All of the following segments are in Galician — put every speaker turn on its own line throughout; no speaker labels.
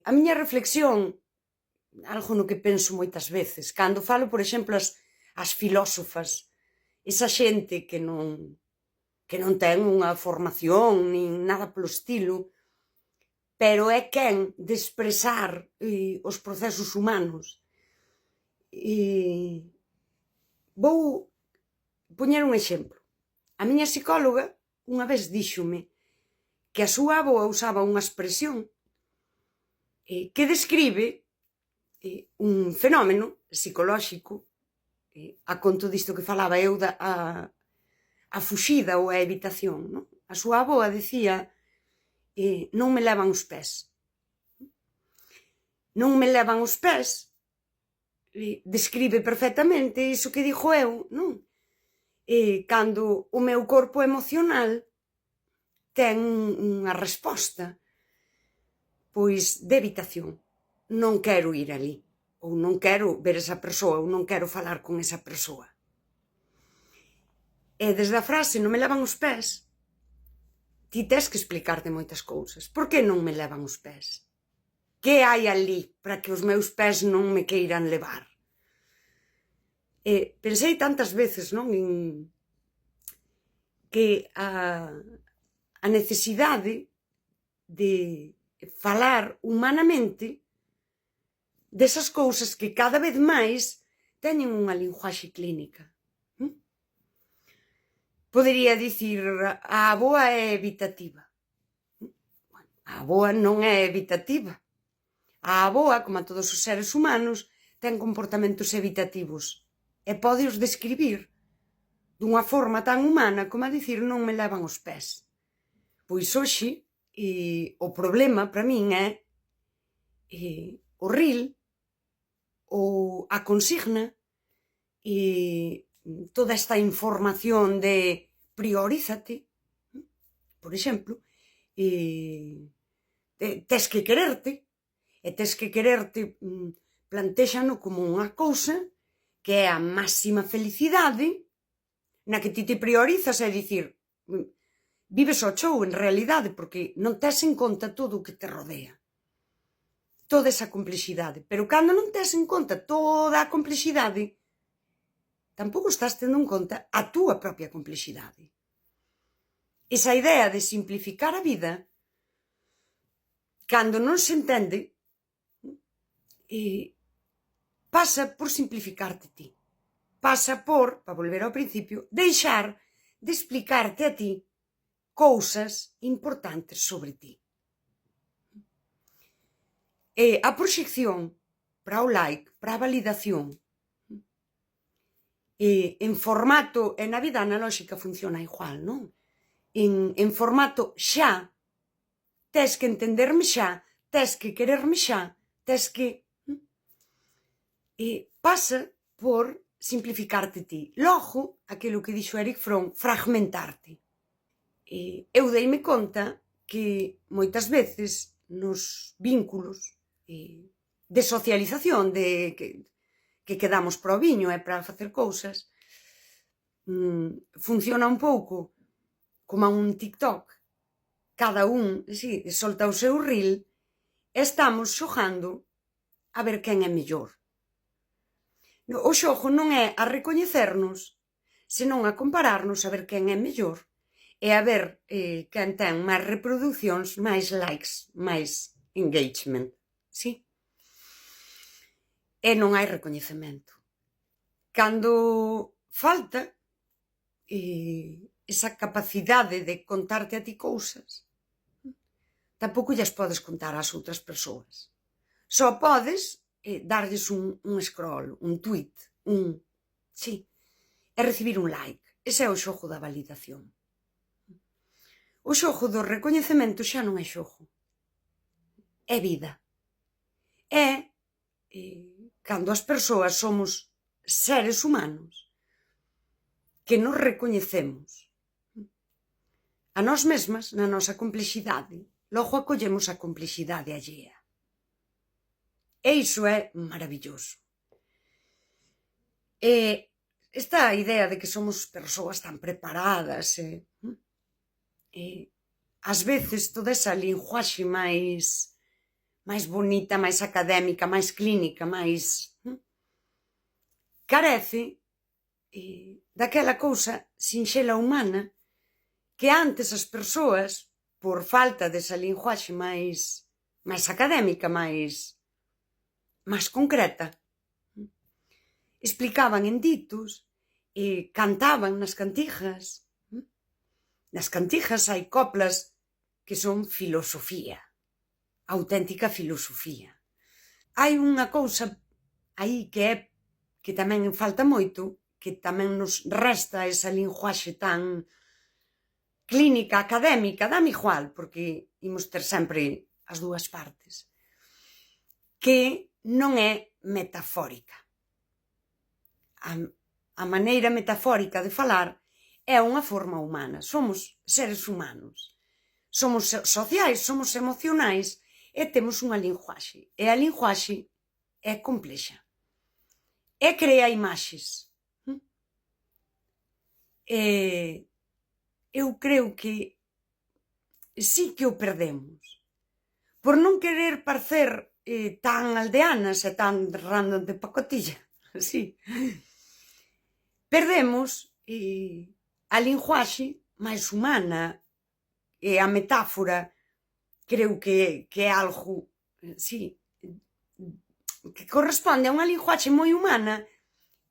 A miña reflexión, algo no que penso moitas veces, cando falo, por exemplo, as filósofas, esa xente que non ten unha formación nin nada polo estilo, pero é quen de expresar os procesos humanos. Vou poñer un exemplo. A miña psicóloga unha vez díxome que a súa avoa usaba unha expresión que describe un fenómeno psicolóxico, a conto disto que falaba eu a fuxida ou a evitación, non? A súa avoa decía non me levan os pés. Non me levan os pés describe perfectamente iso que dixo eu, non? Cando o meu corpo emocional ten unha resposta, pois, de evitación. Non quero ir ali, ou non quero ver esa persoa, ou non quero falar con esa persoa. E desde a frase non me levan os pés, ti tes que explicarte moitas cousas. Por que non me levan os pés? Que hai ali para que os meus pés non me queiran levar? Pensei tantas veces, non, en que a necesidade de falar humanamente desas cousas que cada vez máis teñen unha linguaxe clínica. Podería dicir, a avoa é evitativa. A avoa non é evitativa. A avoa, como a todos os seres humanos, ten comportamentos evitativos e pódeos describir dunha forma tan humana como a dicir non me levan os pés. Pois hoxe o problema para min é o reel ou a consigna e toda esta información de priorízate, por exemplo, tes que quererte, e tes que quererte plantéxano como unha cousa que é a máxima felicidade na que ti te priorizas, é dicir, vives ao chou en realidade porque non tes en conta todo o que te rodea, toda esa complexidade, pero cando non tes en conta toda a complexidade, tampouco estás tendo en conta a túa propia complexidade. Esa idea de simplificar a vida, cando non se entende, pasa por simplificarte ti. Pasa por, para volver ao principio, deixar de explicarte a ti cousas importantes sobre ti. A proxección para o like, para a validación, en formato, e na vida analóxica funciona igual, non? En formato xa, tes que entenderme xa, tes que quererme xa, tes que... pasa por simplificarte ti. Logo, aquilo que dixo Eric Fromm, fragmentarte. Eu deime conta que moitas veces nos vínculos de socialización, de que quedamos para o viño e para facer cousas, funciona un pouco como un TikTok. Cada un, si, solta o seu reel e estamos xogando a ver quen é mellor. O xogo non é a recoñecernos, senón a compararnos a ver quen é mellor e a ver quen ten máis reproduccións, máis likes, máis engagement, si? E non hai recoñecemento. Cando falta esa capacidade de contarte a ti cousas, tampouco llas podes contar ás outras persoas. Só podes darlles un scroll, un tweet, sí, e recibir un like. Ese é o xogo da validación. O xogo do recoñecemento xa non é xogo. É vida. É cando as persoas somos seres humanos que nos recoñecemos a nós mesmas na nosa complexidade, logo acollemos a complexidade allea. E iso é maravilloso. Esta idea de que somos persoas tan preparadas, ás veces toda esa linguaxe máis máis bonita, máis académica, máis clínica, máis... carece daquela cousa sinxela humana que antes as persoas, por falta desa linguaxe máis académica, máis concreta, explicaban en ditos e cantaban nas cantigas. Nas cantigas hai coplas que son filosofía, auténtica filosofía. Hai unha cousa aí que tamén falta moito, que tamén nos resta esa linguaxe tan clínica, académica, dame igual, porque imos ter sempre as dúas partes, que non é metafórica. A maneira metafórica de falar é unha forma humana. Somos seres humanos. Somos sociais, somos emocionais e temos unha linguaxe. E a linguaxe é complexa. E crea imaxes. E eu creo que sí que o perdemos. Por non querer parecer tan aldeanas e tan random de pacotilla. Sí. Perdemos a linguaxe máis humana e a metáfora creo que é algo, sí, que corresponde a unha linguaxe moi humana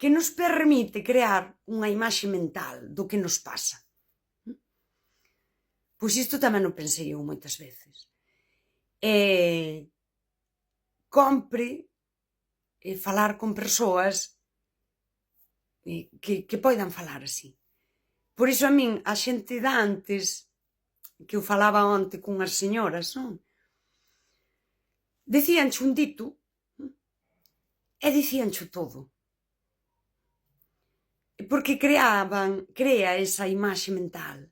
que nos permite crear unha imaxe mental do que nos pasa. Pois isto tamén o pensei eu moitas veces. Compre falar con persoas que poidan falar así. Por iso a min, a xente de antes, que eu falaba onte cunhas señoras, non? Dicíanche un dito e dicíanche todo. Porque crea esa imaxe mental.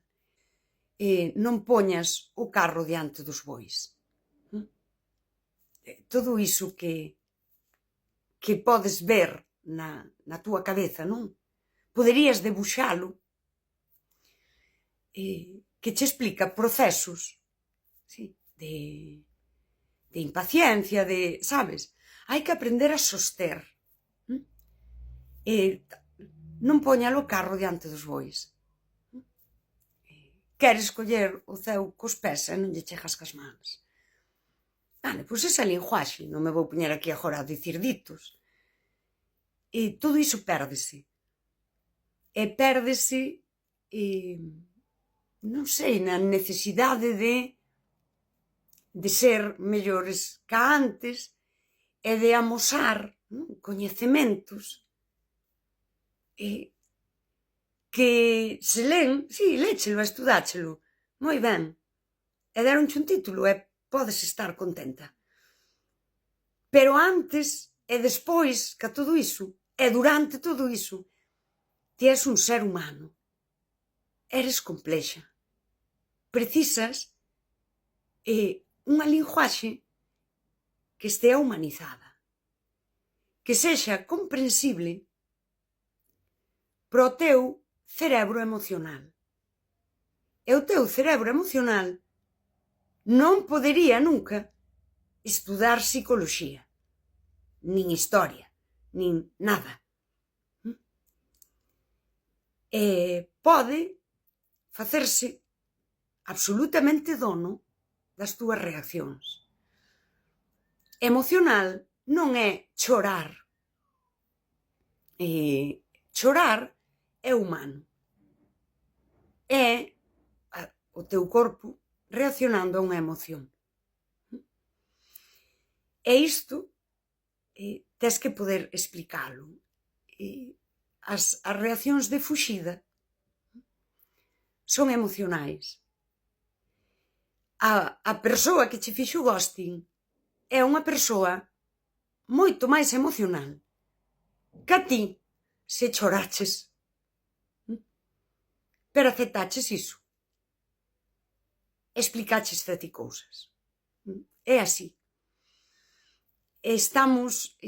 Non poñas o carro diante dos bois. Todo iso que podes ver na túa cabeza, non? Poderías debuxalo que che explica procesos, sí, de impaciencia, sabes? Hai que aprender a soster. Non poña o carro diante dos bois. Queres coller o ceo cos pés e non lle chegas cas mans. Pois esa linguaxe, non me vou poñer aquí agora a dicir ditos. E todo iso pérdese. E pérdese, non sei, na necesidade de ser mellores ca antes e de amosar coñecementos que se len, sí, léchelo, estudáchelo, moi ben, e deronche un título e podes estar contenta. Pero antes e despois que todo iso, e durante todo iso, ti és un ser humano. Eres complexa. Precisas unha linguaxe que estea humanizada, que sexa comprensible para o teu cerebro emocional. E o teu cerebro emocional non podería nunca estudar psicoloxía, nin historia, nin nada. Pode facerse absolutamente dono das túas reaccións. Emocional non é chorar. Chorar é humano. É o teu corpo reaccionando a unha emoción. E isto tes que poder explicalo. As reaccións de fuxida son emocionais. A persoa que che fixo ghosting é unha persoa moito máis emocional que a ti se choraches. Pero aceptaches iso. Explicaches a ti cousas. É así. Estamos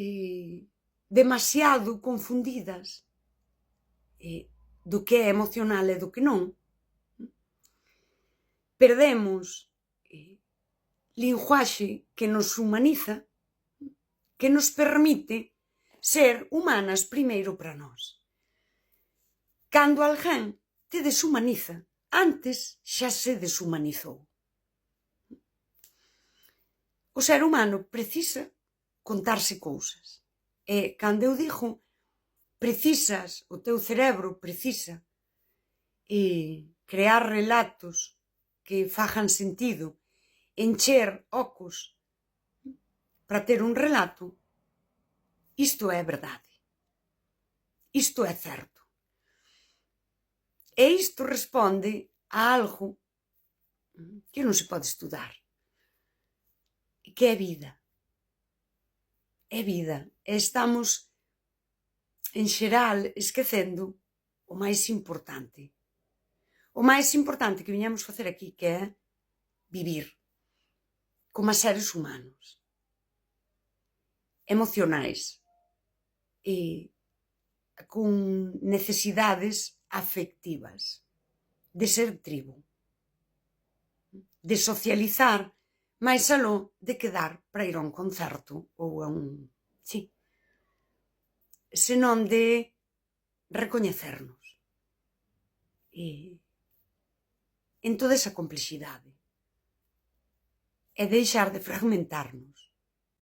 demasiado confundidas do que é emocional e do que non. Perdemos linguaxe que nos humaniza, que nos permite ser humanas primeiro para nós. Cando alguén te deshumaniza, antes xa se deshumanizou. O ser humano precisa contarse cousas. E cando eu digo precisas, o teu cerebro precisa crear relatos que fagan sentido, encher ocos para ter un relato, isto é verdade. Isto é certo. E isto responde a algo que non se pode estudar, que é vida. É vida. E estamos, en xeral, esquecendo o máis importante. O máis importante que viñamos facer aquí, que é vivir como seres humanos, emocionais e con necesidades afectivas, de ser tribo, de socializar máis aló de quedar para ir a un concerto ou a un... Sí. Senón de recoñecernos en toda esa complexidade e deixar de fragmentarnos.